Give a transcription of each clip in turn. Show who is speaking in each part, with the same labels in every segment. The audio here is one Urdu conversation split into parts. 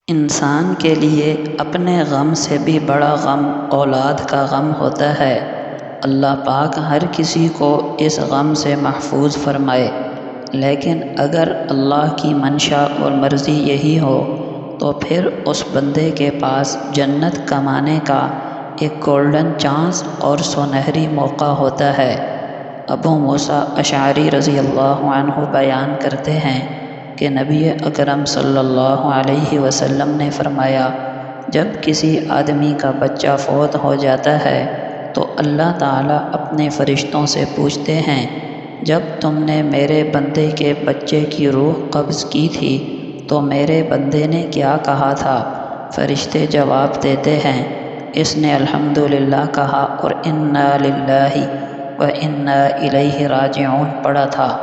Speaker 1: انسان کے لیے اپنے غم سے بھی بڑا غم اولاد کا غم ہوتا ہے۔ اللہ پاک ہر کسی کو اس غم سے محفوظ فرمائے، لیکن اگر اللہ کی منشا اور مرضی یہی ہو تو پھر اس بندے کے پاس جنت کمانے کا ایک گولڈن چانس اور سنہری موقع ہوتا ہے۔ ابو موسیٰ اشعری رضی اللہ عنہ بیان کرتے ہیں کہ نبی اکرم صلی اللہ علیہ وسلم نے فرمایا، جب کسی آدمی کا بچہ فوت ہو جاتا ہے تو اللہ تعالیٰ اپنے فرشتوں سے پوچھتے ہیں، جب تم نے میرے بندے کے بچے کی روح قبض کی تھی تو میرے بندے نے کیا کہا تھا؟ فرشتے جواب دیتے ہیں، اس نے الحمدللہ کہا اور انا للہ و انا الیہ راجعون پڑھا تھا۔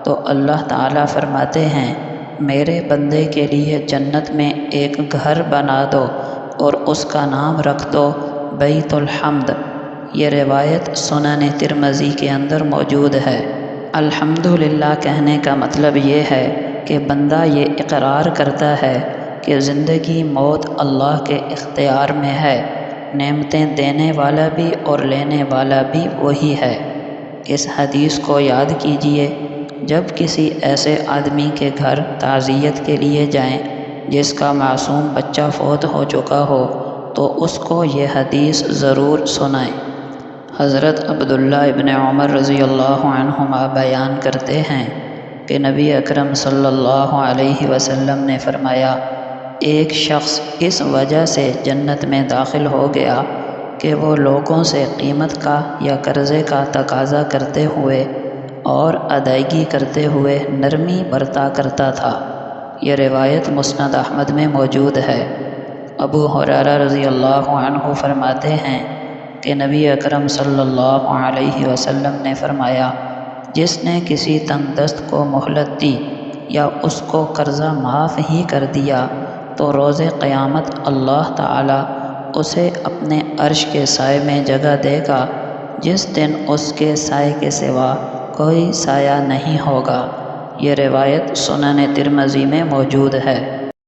Speaker 1: تو اللہ تعالیٰ فرماتے ہیں، میرے بندے کے لیے جنت میں ایک گھر بنا دو اور اس کا نام رکھ دو بیت الحمد۔ یہ روایت سنن ترمذی کے اندر موجود ہے۔ الحمدللہ کہنے کا مطلب یہ ہے کہ بندہ یہ اقرار کرتا ہے کہ زندگی موت اللہ کے اختیار میں ہے، نعمتیں دینے والا بھی اور لینے والا بھی وہی ہے۔ اس حدیث کو یاد کیجئے، جب کسی ایسے آدمی کے گھر تعزیت کے لیے جائیں جس کا معصوم بچہ فوت ہو چکا ہو تو اس کو یہ حدیث ضرور سنائیں۔ حضرت عبداللہ ابن عمر رضی اللہ عنہما بیان کرتے ہیں کہ نبی اکرم صلی اللہ علیہ وسلم نے فرمایا، ایک شخص اس وجہ سے جنت میں داخل ہو گیا کہ وہ لوگوں سے قیمت کا یا قرضے کا تقاضا کرتے ہوئے اور ادائیگی کرتے ہوئے نرمی برتا کرتا تھا۔ یہ روایت مسند احمد میں موجود ہے۔ ابو ہریرہ رضی اللہ عنہ فرماتے ہیں کہ نبی اکرم صلی اللہ علیہ وسلم نے فرمایا، جس نے کسی تنگ دست کو مہلت دی یا اس کو قرضہ معاف ہی کر دیا تو روز قیامت اللہ تعالیٰ اسے اپنے عرش کے سائے میں جگہ دے گا، جس دن اس کے سائے کے سوا کوئی سایہ نہیں ہوگا۔ یہ روایت سنن ترمذی میں موجود ہے۔